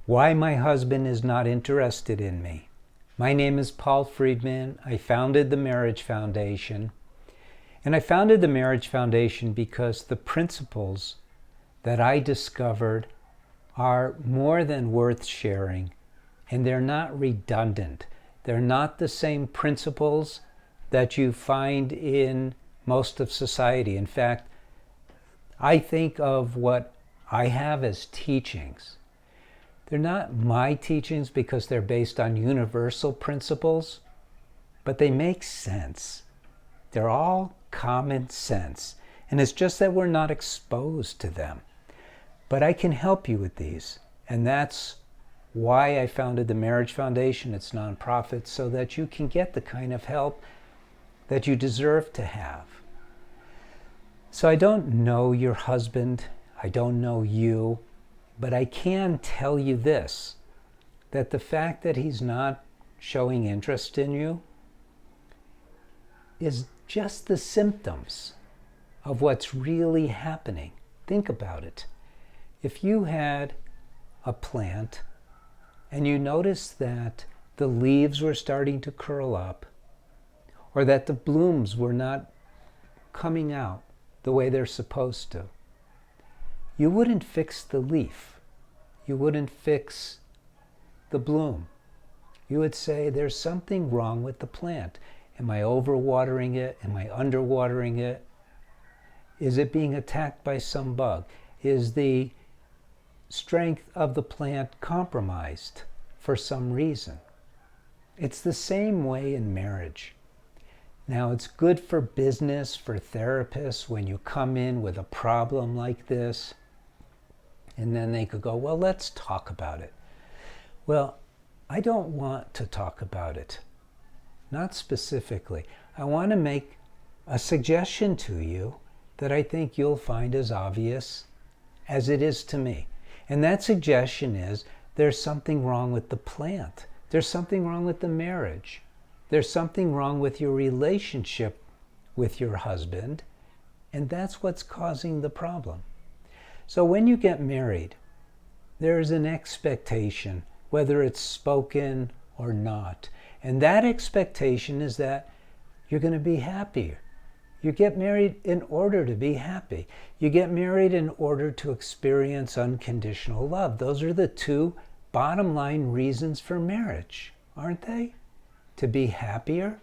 Why my husband is not interested in me. My name is Paul Friedman. I founded the Marriage Foundation. And I founded the Marriage Foundation because the principles that I discovered are more than worth sharing, and they're not redundant. They're not the same principles that you find in most of society. In fact, I think of what I have as teachings. They're not my teachings because they're based on universal principles, but they make sense. They're all common sense. And it's just that we're not exposed to them. But I can help you with these. And that's why I founded the Marriage Foundation. It's nonprofit, so that you can get the kind of help that you deserve to have. So I don't know your husband. I don't know you. But I can tell you this, that the fact that he's not showing interest in you is just the symptoms of what's really happening. Think about it. If you had a plant and you noticed that the leaves were starting to curl up, or that the blooms were not coming out the way they're supposed to, you wouldn't fix the leaf. You wouldn't fix the bloom. You would say, there's something wrong with the plant. Am I overwatering it? Am I underwatering it? Is it being attacked by some bug? Is the strength of the plant compromised for some reason? It's the same way in marriage. Now, it's good for business, for therapists, when you come in with a problem like this, and then they could go, well, let's talk about it. Well, I don't want to talk about it. Not specifically. I want to make a suggestion to you that I think you'll find as obvious as it is to me. And that suggestion is, there's something wrong with the plant. There's something wrong with the marriage. There's something wrong with your relationship with your husband, and that's what's causing the problem. So when you get married, there's an expectation, whether it's spoken or not. And that expectation is that you're going to be happier. You get married in order to be happy. You get married in order to experience unconditional love. Those are the two bottom line reasons for marriage, aren't they? To be happier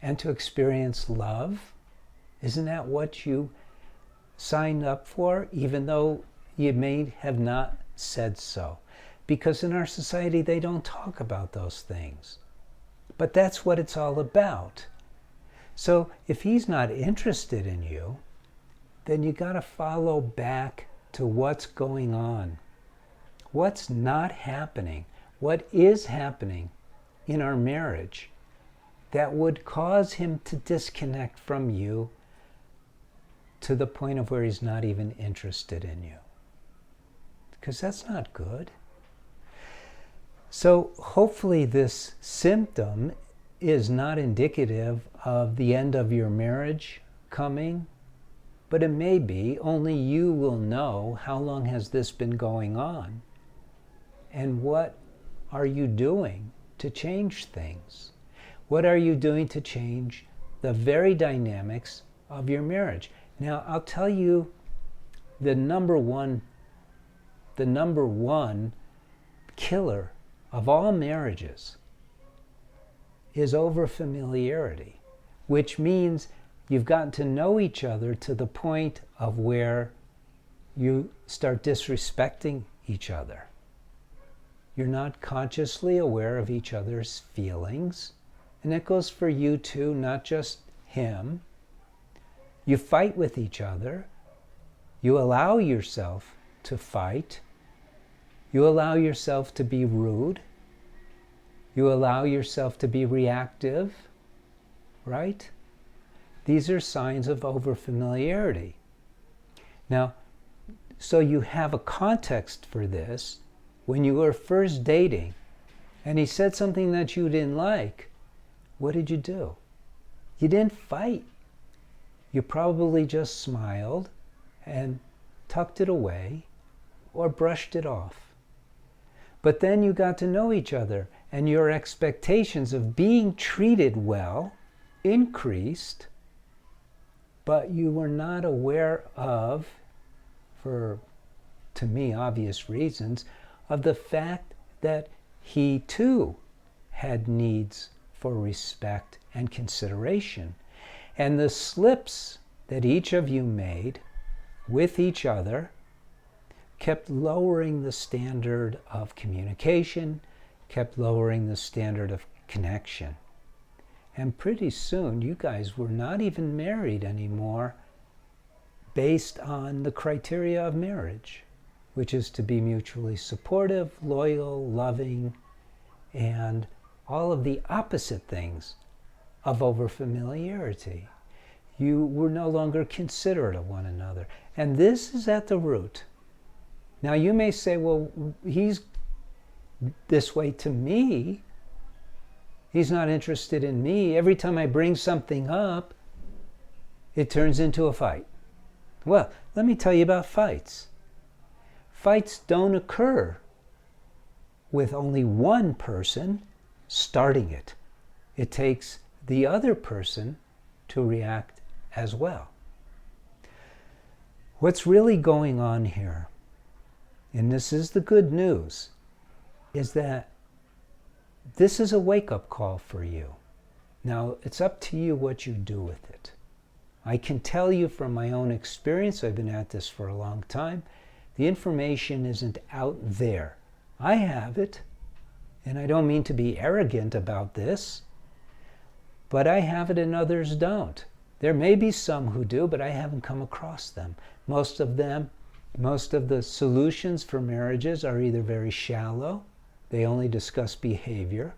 and to experience love. Isn't that what you signed up for, even though you may have not said so? Because in our society, they don't talk about those things. But that's what it's all about. So if he's not interested in you, then you got to follow back to what's going on. What's not happening? What is happening in our marriage that would cause him to disconnect from you to the point of where he's not even interested in you? Because that's not good. So hopefully this symptom is not indicative of the end of your marriage coming, but it may be. Only you will know how long has this been going on, and what are you doing to change things? What are you doing to change the very dynamics of your marriage? Now, I'll tell you the number one killer of all marriages is overfamiliarity, which means you've gotten to know each other to the point of where you start disrespecting each other. You're not consciously aware of each other's feelings, and that goes for you too, not just him. You fight with each other. You allow yourself to fight. You allow yourself to be rude. You allow yourself to be reactive, right? These are signs of overfamiliarity. Now, so you have a context for this. When you were first dating and he said something that you didn't like, what did you do? You didn't fight. You probably just smiled and tucked it away or brushed it off. But then you got to know each other, and your expectations of being treated well increased, but you were not aware of, for, to me, obvious reasons, of the fact that he too had needs for respect and consideration. And the slips that each of you made with each other kept lowering the standard of communication, kept lowering the standard of connection. And pretty soon, you guys were not even married anymore based on the criteria of marriage, which is to be mutually supportive, loyal, loving, and all of the opposite things of overfamiliarity. You were no longer considerate of one another. And this is at the root. Now you may say, well, he's this way to me. He's not interested in me. Every time I bring something up, it turns into a fight. Well, let me tell you about fights. Fights don't occur with only one person starting it. It takes the other person to react as well. What's really going on here, and this is the good news, is that this is a wake-up call for you. Now, it's up to you what you do with it. I can tell you from my own experience, I've been at this for a long time, the information isn't out there. I have it, and I don't mean to be arrogant about this, but I have it and others don't. There may be some who do, but I haven't come across them. Most of the solutions for marriages are either very shallow, they only discuss behavior,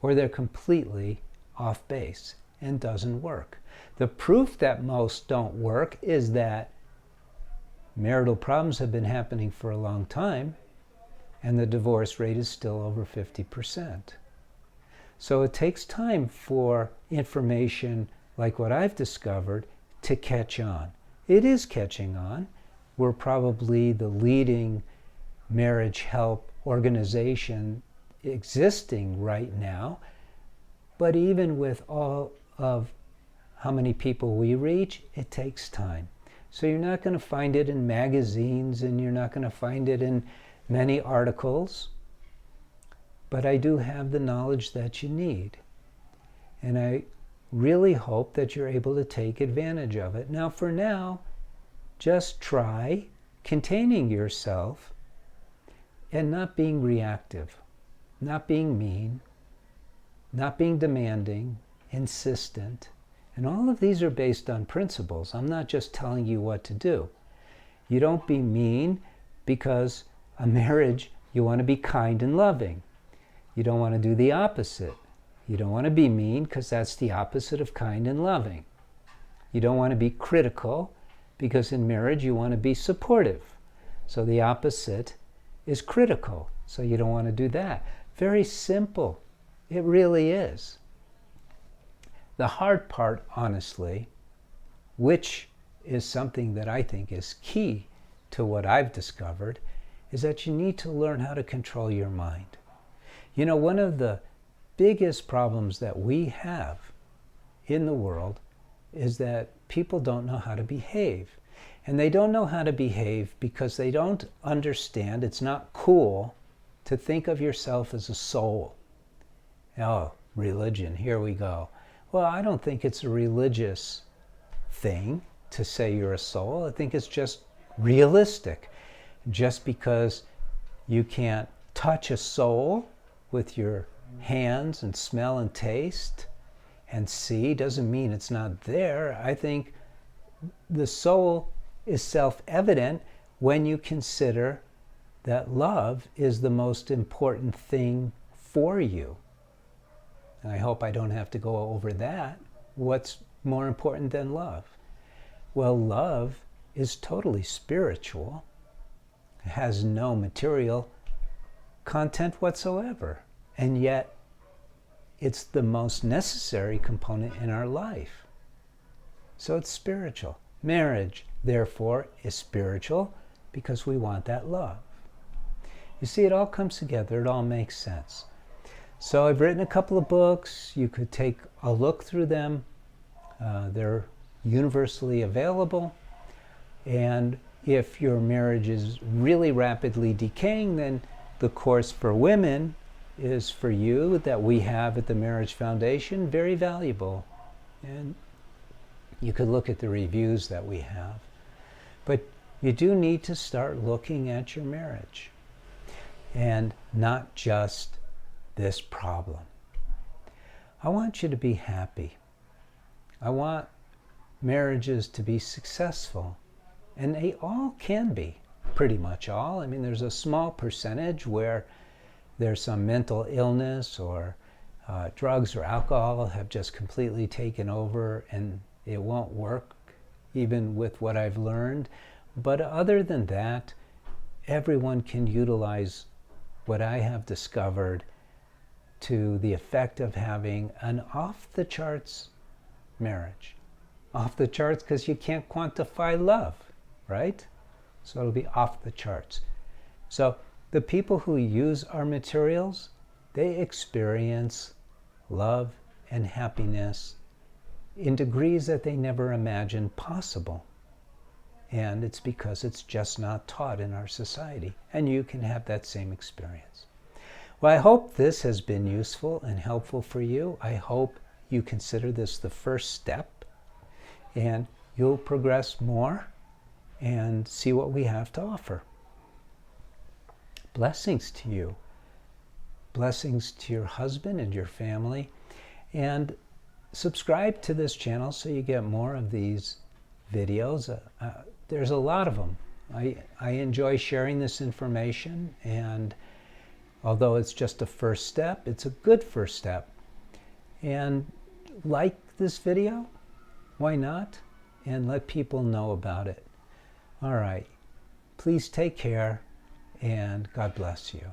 or they're completely off base and doesn't work. The proof that most don't work is that marital problems have been happening for a long time, and the divorce rate is still over 50%. So it takes time for information like what I've discovered to catch on. It is catching on. We're probably the leading marriage help organization existing right now, but even with all of how many people we reach, it takes time. So you're not going to find it in magazines, and you're not going to find it in many articles, but I do have the knowledge that you need. And I really hope that you're able to take advantage of it. Now, for now, just try containing yourself and not being reactive, not being mean, not being demanding, insistent. And all of these are based on principles. I'm not just telling you what to do. You don't be mean because a marriage, you want to be kind and loving. You don't want to do the opposite. You don't want to be mean because that's the opposite of kind and loving. You don't want to be critical because in marriage you want to be supportive. So the opposite is critical. So you don't want to do that. Very simple. It really is. The hard part, honestly, which is something that I think is key to what I've discovered, is that you need to learn how to control your mind. You know, one of the biggest problems that we have in the world is that people don't know how to behave. And they don't know how to behave because they don't understand it's not cool to think of yourself as a soul. Oh, religion, here we go. Well, I don't think it's a religious thing to say you're a soul. I think it's just realistic. Just because you can't touch a soul with your hands and smell and taste and see doesn't mean it's not there. I think the soul is self-evident when you consider that love is the most important thing for you. And I hope I don't have to go over that. What's more important than love? Well, love is totally spiritual. It has no material content whatsoever. And yet, it's the most necessary component in our life. So it's spiritual. Marriage, therefore, is spiritual because we want that love. You see, it all comes together. It all makes sense. So I've written a couple of books. You could take a look through them. They're universally available. And if your marriage is really rapidly decaying, then the course for women is for you that we have at the Marriage Foundation, very valuable. And you could look at the reviews that we have. But you do need to start looking at your marriage and not just this problem. I want you to be happy. I want marriages to be successful. And they all can be, pretty much all. I mean, there's a small percentage where there's some mental illness or drugs or alcohol have just completely taken over and it won't work, even with what I've learned. But other than that, everyone can utilize what I have discovered to the effect of having an off-the-charts marriage. Off the charts because you can't quantify love, right? So it'll be off the charts. So the people who use our materials, they experience love and happiness in degrees that they never imagined possible. And it's because it's just not taught in our society. And you can have that same experience. Well, I hope this has been useful and helpful for you. I hope you consider this the first step, and you'll progress more and see what we have to offer. Blessings to you. Blessings to your husband and your family. And subscribe to this channel so you get more of these videos. There's a lot of them. I enjoy sharing this information, and although it's just a first step, it's a good first step. And like this video, why not? And let people know about it. All right. Please take care, and God bless you.